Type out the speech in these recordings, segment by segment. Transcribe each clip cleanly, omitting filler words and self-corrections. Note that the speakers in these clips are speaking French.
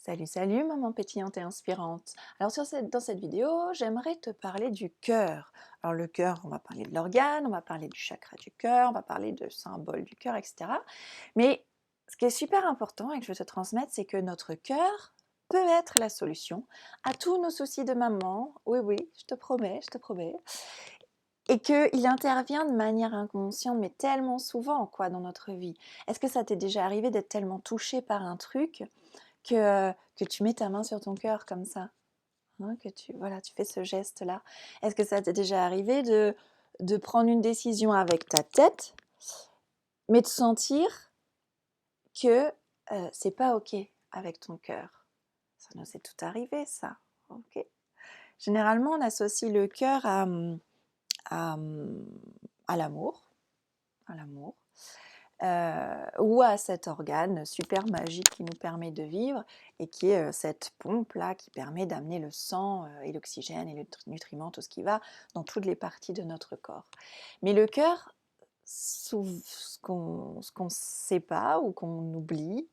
Salut, salut, maman pétillante et inspirante. Alors dans cette vidéo, j'aimerais te parler du cœur. Alors le cœur, on va parler de l'organe, on va parler du chakra du cœur, on va parler de symboles du cœur, etc. Mais ce qui est super important et que je veux te transmettre, c'est que notre cœur peut être la solution à tous nos soucis de maman. Oui, oui, je te promets, je te promets. Et qu'il intervient de manière inconsciente, mais tellement souvent, quoi, dans notre vie. Est-ce que ça t'est déjà arrivé d'être tellement touché par un truc que tu mets ta main sur ton cœur comme ça, hein, que tu fais ce geste-là. Est-ce que ça t'est déjà arrivé de prendre une décision avec ta tête, mais de sentir que c'est pas OK avec ton cœur? Ça nous est tout arrivé, ça. OK. Généralement, on associe le cœur à, à l'amour, à l'amour. Ou à cet organe super magique qui nous permet de vivre et qui est cette pompe-là qui permet d'amener le sang et l'oxygène et les nutriments, tout ce qui va dans toutes les parties de notre corps. Mais le cœur, ce qu'on ne sait pas ou qu'on oublie,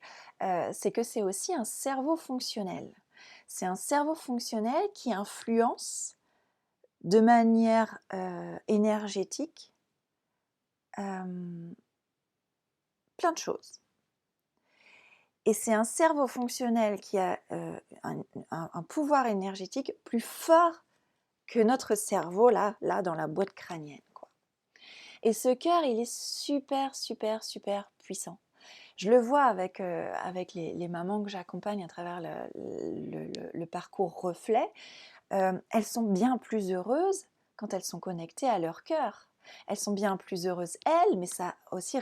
c'est que c'est aussi un cerveau fonctionnel. C'est un cerveau fonctionnel qui influence de manière énergétique plein de choses. Et c'est un cerveau fonctionnel qui a un pouvoir énergétique plus fort que notre cerveau, là dans la boîte crânienne, quoi. Et ce cœur, il est super, super, super puissant. Je le vois avec les mamans que j'accompagne à travers le parcours reflet. Elles sont bien plus heureuses quand elles sont connectées à leur cœur. Elles sont bien plus heureuses elles, mais ça aussi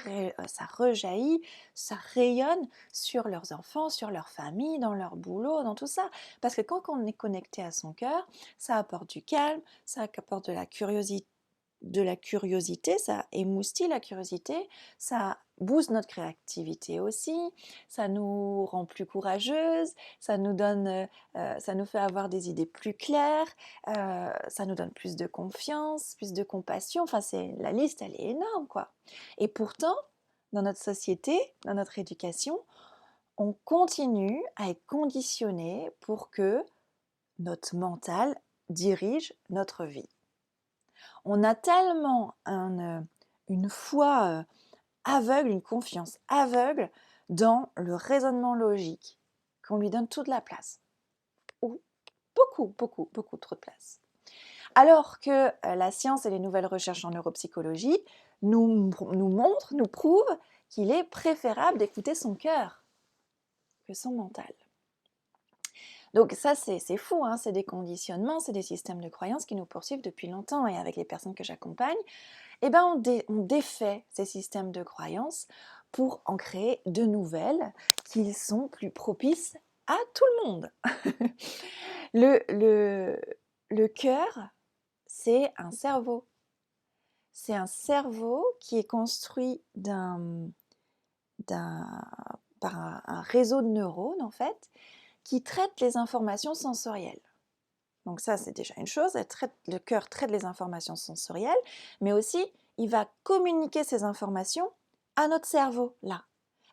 ça rejaillit, ça rayonne sur leurs enfants, sur leur famille, dans leur boulot, dans tout ça. Parce que quand on est connecté à son cœur, ça apporte du calme, ça apporte de la curiosité, ça émoustille la curiosité, ça booste notre créativité aussi, ça nous rend plus courageuses, ça nous donne, ça nous fait avoir des idées plus claires, ça nous donne plus de confiance, plus de compassion, enfin la liste elle est énorme quoi. Et pourtant, dans notre société, dans notre éducation, on continue à être conditionné pour que notre mental dirige notre vie. On a tellement une foi aveugle, une confiance aveugle dans le raisonnement logique qu'on lui donne toute la place. Ou beaucoup, beaucoup, beaucoup trop de place. Alors que la science et les nouvelles recherches en neuropsychologie nous montrent, nous prouvent qu'il est préférable d'écouter son cœur que son mental. Donc ça, c'est fou, hein, c'est des conditionnements, c'est des systèmes de croyances qui nous poursuivent depuis longtemps. Et avec les personnes que j'accompagne, eh ben on défait ces systèmes de croyances pour en créer de nouvelles qui sont plus propices à tout le monde. le, le, le cœur, c'est un cerveau. C'est un cerveau qui est construit par un réseau de neurones, en fait, qui traite les informations sensorielles. Donc ça, c'est déjà une chose, le cœur traite les informations sensorielles, mais aussi, il va communiquer ces informations à notre cerveau, là,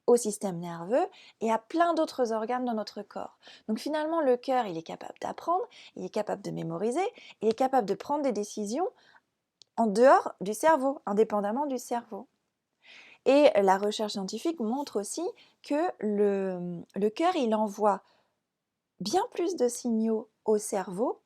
au système nerveux et à plein d'autres organes dans notre corps. Donc finalement, le cœur, il est capable d'apprendre, il est capable de mémoriser, il est capable de prendre des décisions en dehors du cerveau, indépendamment du cerveau. Et la recherche scientifique montre aussi que le cœur, il envoie bien plus de signaux au cerveau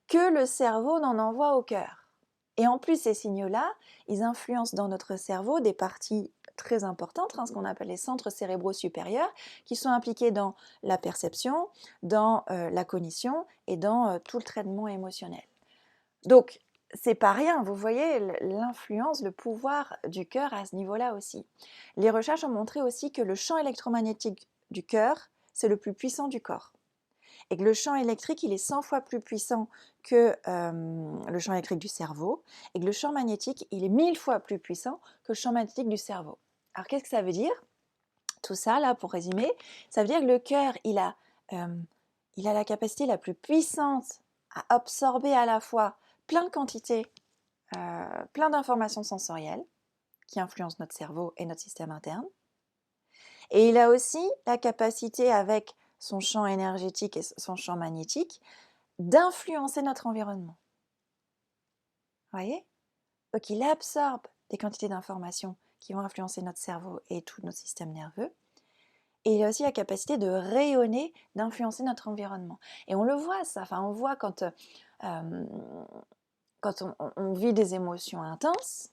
que le cerveau n'en envoie au cœur. Et en plus, ces signaux-là, ils influencent dans notre cerveau des parties très importantes, hein, ce qu'on appelle les centres cérébraux supérieurs, qui sont impliqués dans la perception, dans la cognition et dans tout le traitement émotionnel. Donc, c'est pas rien, vous voyez l'influence, le pouvoir du cœur à ce niveau-là aussi. Les recherches ont montré aussi que le champ électromagnétique du cœur, c'est le plus puissant du corps. Et que le champ électrique, il est 100 fois plus puissant que le champ électrique du cerveau, et que le champ magnétique, il est 1000 fois plus puissant que le champ magnétique du cerveau. Alors qu'est-ce que ça veut dire? Tout ça, là, pour résumer, ça veut dire que le cœur, il a la capacité la plus puissante à absorber à la fois plein de quantités, plein d'informations sensorielles qui influencent notre cerveau et notre système interne. Et il a aussi la capacité, avec son champ énergétique et son champ magnétique, d'influencer notre environnement. Vous voyez? Donc il absorbe des quantités d'informations qui vont influencer notre cerveau et tout notre système nerveux. Et il a aussi la capacité de rayonner, d'influencer notre environnement. Et on le voit ça, enfin on voit quand on vit des émotions intenses,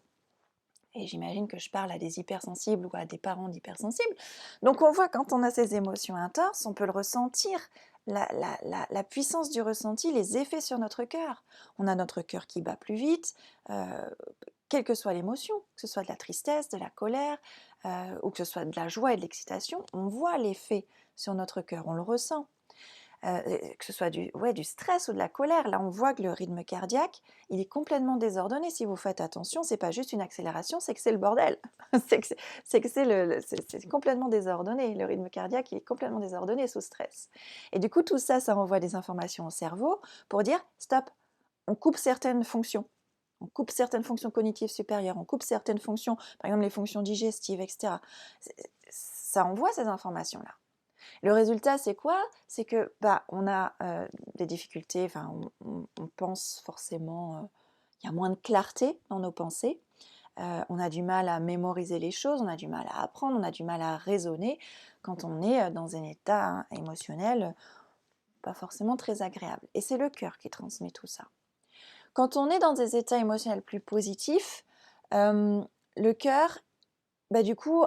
et j'imagine que je parle à des hypersensibles ou à des parents d'hypersensibles, donc on voit quand on a ces émotions intenses, on peut le ressentir, la puissance du ressenti, les effets sur notre cœur. On a notre cœur qui bat plus vite, quelle que soit l'émotion, que ce soit de la tristesse, de la colère, ou que ce soit de la joie et de l'excitation, on voit l'effet sur notre cœur, on le ressent. Que ce soit du stress ou de la colère, là on voit que le rythme cardiaque, il est complètement désordonné. Si vous faites attention, c'est pas juste une accélération, c'est que c'est le bordel. c'est que c'est complètement désordonné. Le rythme cardiaque, il est complètement désordonné sous stress. Et du coup, tout ça, ça envoie des informations au cerveau pour dire stop, on coupe certaines fonctions. On coupe certaines fonctions cognitives supérieures, on coupe certaines fonctions, par exemple les fonctions digestives, etc. Ça envoie ces informations-là. Le résultat, c'est quoi? C'est que on a des difficultés, enfin, on pense forcément, il y a moins de clarté dans nos pensées, on a du mal à mémoriser les choses, on a du mal à apprendre, on a du mal à raisonner quand on est dans un état émotionnel pas forcément très agréable. Et c'est le cœur qui transmet tout ça. Quand on est dans des états émotionnels plus positifs, le cœur, du coup,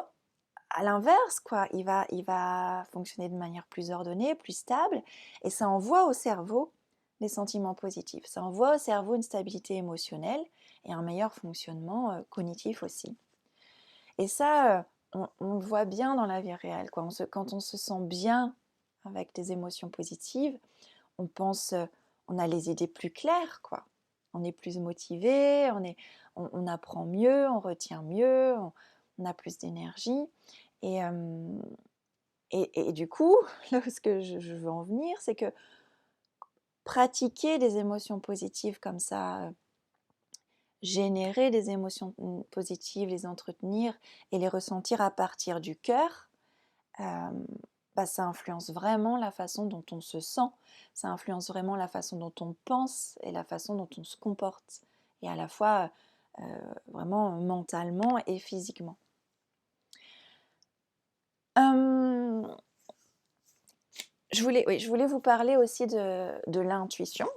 à l'inverse, quoi, il va fonctionner de manière plus ordonnée, plus stable, et ça envoie au cerveau des sentiments positifs. Ça envoie au cerveau une stabilité émotionnelle et un meilleur fonctionnement cognitif aussi. Et ça, on le voit bien dans la vie réelle, quoi. Quand on se sent bien avec des émotions positives, on pense, on a les idées plus claires, quoi. On est plus motivé, on apprend mieux, on retient mieux, on a plus d'énergie. Et du coup, là où ce que je veux en venir, c'est que pratiquer des émotions positives comme ça, générer des émotions positives, les entretenir et les ressentir à partir du cœur, ça influence vraiment la façon dont on se sent, ça influence vraiment la façon dont on pense et la façon dont on se comporte, et à la fois vraiment mentalement et physiquement. Je voulais vous parler aussi de l'intuition,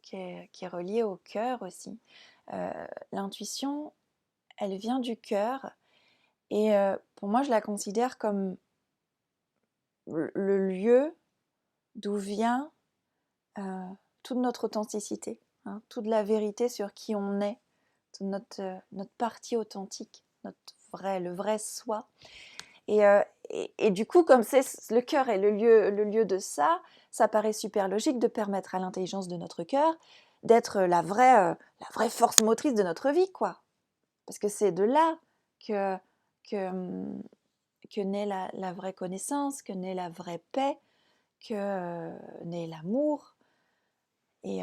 qui est reliée au cœur aussi. L'intuition, elle vient du cœur, et pour moi, je la considère comme le lieu d'où vient toute notre authenticité, hein, toute la vérité sur qui on est, toute notre partie authentique, le vrai soi. Et du coup, comme le cœur est le lieu de ça, ça paraît super logique de permettre à l'intelligence de notre cœur d'être la vraie force motrice de notre vie, quoi. Parce que c'est de là que naît la vraie connaissance, que naît la vraie paix, que naît l'amour, et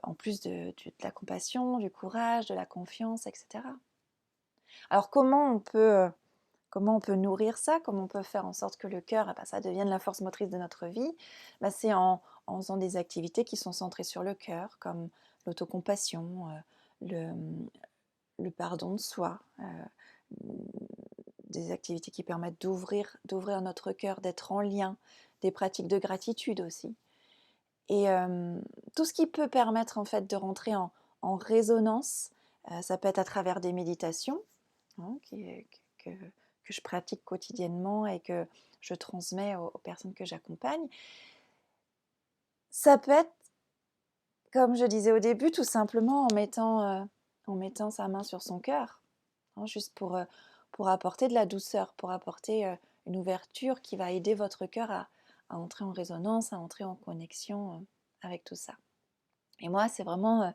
en plus de la compassion, du courage, de la confiance, etc. Alors comment on peut nourrir ça? Comment on peut faire en sorte que le cœur, ça devienne la force motrice de notre vie? C'est en faisant des activités qui sont centrées sur le cœur, comme l'autocompassion, le pardon de soi, des activités qui permettent d'ouvrir notre cœur, d'être en lien, des pratiques de gratitude aussi. Et tout ce qui peut permettre en fait de rentrer en résonance, ça peut être à travers des méditations, hein, que je pratique quotidiennement et que je transmets aux personnes que j'accompagne. Ça peut être, comme je disais au début, tout simplement en mettant sa main sur son cœur, hein, juste pour apporter de la douceur, pour apporter une ouverture qui va aider votre cœur à entrer en résonance, à entrer en connexion avec tout ça. Et moi, c'est vraiment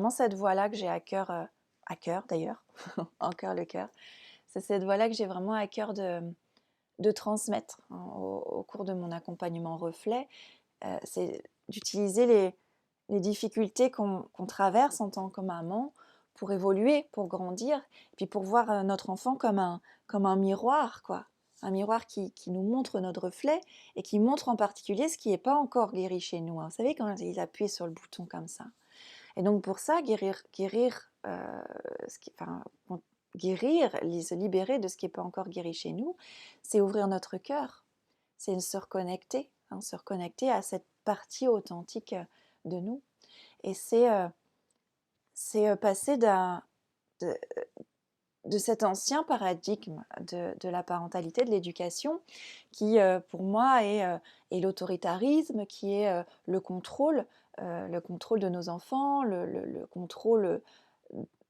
cette voie-là que j'ai à cœur d'ailleurs, encore le cœur. C'est cette voie-là que j'ai vraiment à cœur de transmettre, hein, au cours de mon accompagnement reflet. C'est d'utiliser les difficultés qu'on traverse en tant que maman pour évoluer, pour grandir, et puis pour voir notre enfant comme un miroir, quoi. un miroir qui nous montre notre reflet et qui montre en particulier ce qui n'est pas encore guéri chez nous, hein. Vous savez, quand ils appuient sur le bouton comme ça. Et donc pour ça, guérir, se libérer de ce qui n'est pas encore guéri chez nous, c'est ouvrir notre cœur, c'est se reconnecter, hein, se reconnecter à cette partie authentique de nous. Et c'est passer de, de cet ancien paradigme de la parentalité, de l'éducation, qui pour moi est l'autoritarisme, qui est le contrôle de nos enfants, le contrôle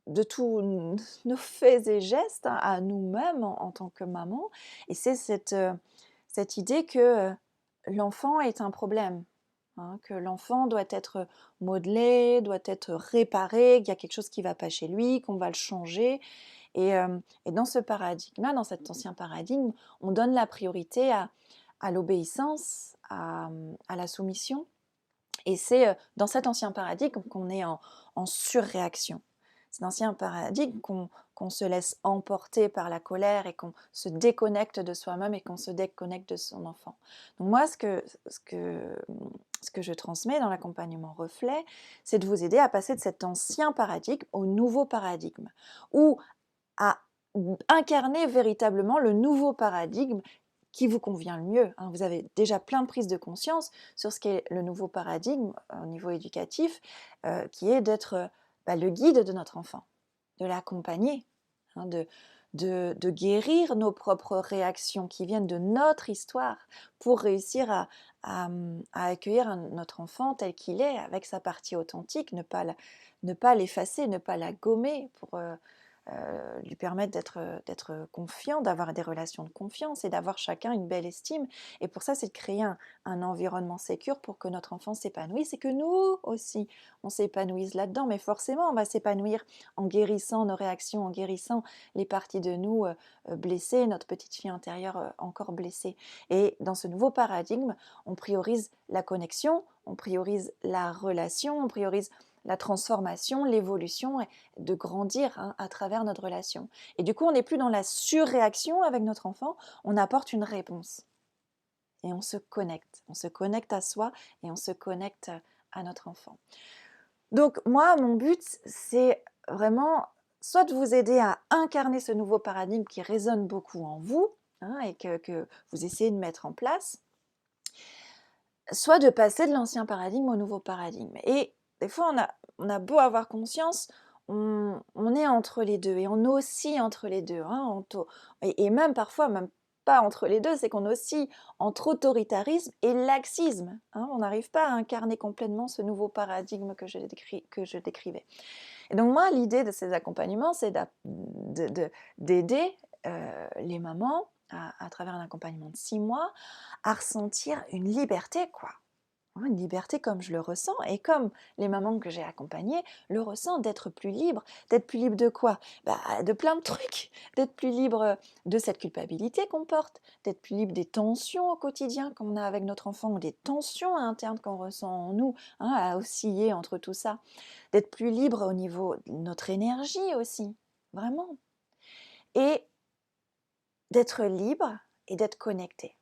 de tous nos faits et gestes, hein, à nous-mêmes en tant que maman. Et c'est cette idée que l'enfant est un problème, hein, que l'enfant doit être modelé, doit être réparé, qu'il y a quelque chose qui ne va pas chez lui, qu'on va le changer. Et dans ce paradigme-là, dans cet ancien paradigme, on donne la priorité à l'obéissance, à la soumission. Et c'est dans cet ancien paradigme qu'on est en surréaction. C'est l'ancien paradigme qu'on se laisse emporter par la colère et qu'on se déconnecte de soi-même et qu'on se déconnecte de son enfant. Donc moi, ce que je transmets dans l'accompagnement reflet, c'est de vous aider à passer de cet ancien paradigme au nouveau paradigme, ou à incarner véritablement le nouveau paradigme qui vous convient le mieux, hein. Vous avez déjà plein de prises de conscience sur ce qu'est le nouveau paradigme au niveau éducatif, qui est d'être le guide de notre enfant, de l'accompagner, hein, de guérir nos propres réactions qui viennent de notre histoire pour réussir à accueillir notre enfant tel qu'il est, avec sa partie authentique, ne pas l'effacer, ne pas la gommer pour lui permettre d'être confiant, d'avoir des relations de confiance et d'avoir chacun une belle estime. Et pour ça, c'est de créer un environnement sécure pour que notre enfant s'épanouisse et que nous aussi, on s'épanouisse là-dedans. Mais forcément, on va s'épanouir en guérissant nos réactions, en guérissant les parties de nous blessées, notre petite fille intérieure encore blessée. Et dans ce nouveau paradigme, on priorise la connexion, on priorise la relation, on priorise la transformation, l'évolution, de grandir, hein, à travers notre relation. Et du coup, on n'est plus dans la surréaction avec notre enfant, on apporte une réponse. Et on se connecte à soi et on se connecte à notre enfant. Donc moi, mon but, c'est vraiment soit de vous aider à incarner ce nouveau paradigme qui résonne beaucoup en vous, hein, et que vous essayez de mettre en place, soit de passer de l'ancien paradigme au nouveau paradigme. Et des fois, on a beau avoir conscience, on est entre les deux et on oscille entre les deux, hein, et même parfois, même pas entre les deux, c'est qu'on oscille entre autoritarisme et laxisme, hein. On n'arrive pas à incarner complètement ce nouveau paradigme que je décrivais. Et donc moi, l'idée de ces accompagnements, c'est d'aider les mamans à travers un accompagnement de 6 mois à ressentir une liberté, quoi. Une liberté comme je le ressens et comme les mamans que j'ai accompagnées le ressentent, d'être plus libre. D'être plus libre de quoi? De plein de trucs. D'être plus libre de cette culpabilité qu'on porte, d'être plus libre des tensions au quotidien qu'on a avec notre enfant ou des tensions internes qu'on ressent en nous, hein, à osciller entre tout ça. D'être plus libre au niveau de notre énergie aussi, vraiment. Et d'être libre et d'être connecté.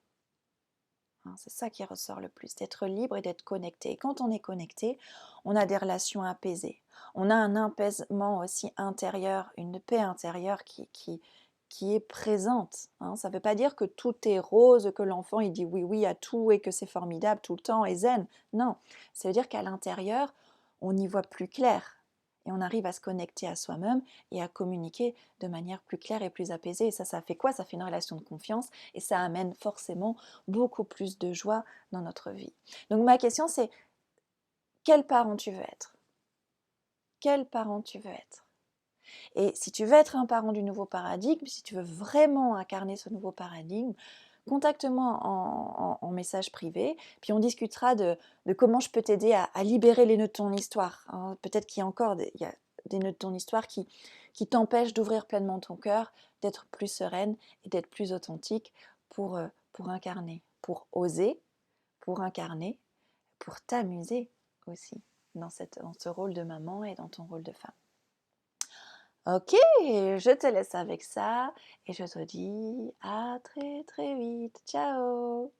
C'est ça qui ressort le plus, d'être libre et d'être connecté. Et quand on est connecté, on a des relations apaisées. On a un apaisement aussi intérieur, une paix intérieure qui est présente, hein. Ça ne veut pas dire que tout est rose, que l'enfant il dit oui oui à tout et que c'est formidable tout le temps et zen. Non, ça veut dire qu'à l'intérieur, on y voit plus clair. Et on arrive à se connecter à soi-même et à communiquer de manière plus claire et plus apaisée. Et ça fait quoi? Ça fait une relation de confiance et ça amène forcément beaucoup plus de joie dans notre vie. Donc ma question c'est, quel parent tu veux être? Quel parent tu veux être? Et si tu veux être un parent du nouveau paradigme, si tu veux vraiment incarner ce nouveau paradigme, contacte-moi en message privé, puis on discutera de comment je peux t'aider à libérer les nœuds de ton histoire, hein. Peut-être qu'il y a encore il y a des nœuds de ton histoire qui t'empêchent d'ouvrir pleinement ton cœur, d'être plus sereine et d'être plus authentique pour incarner, pour oser, pour incarner, pour t'amuser aussi dans ce rôle de maman et dans ton rôle de femme. Ok, je te laisse avec ça et je te dis à très très vite. Ciao!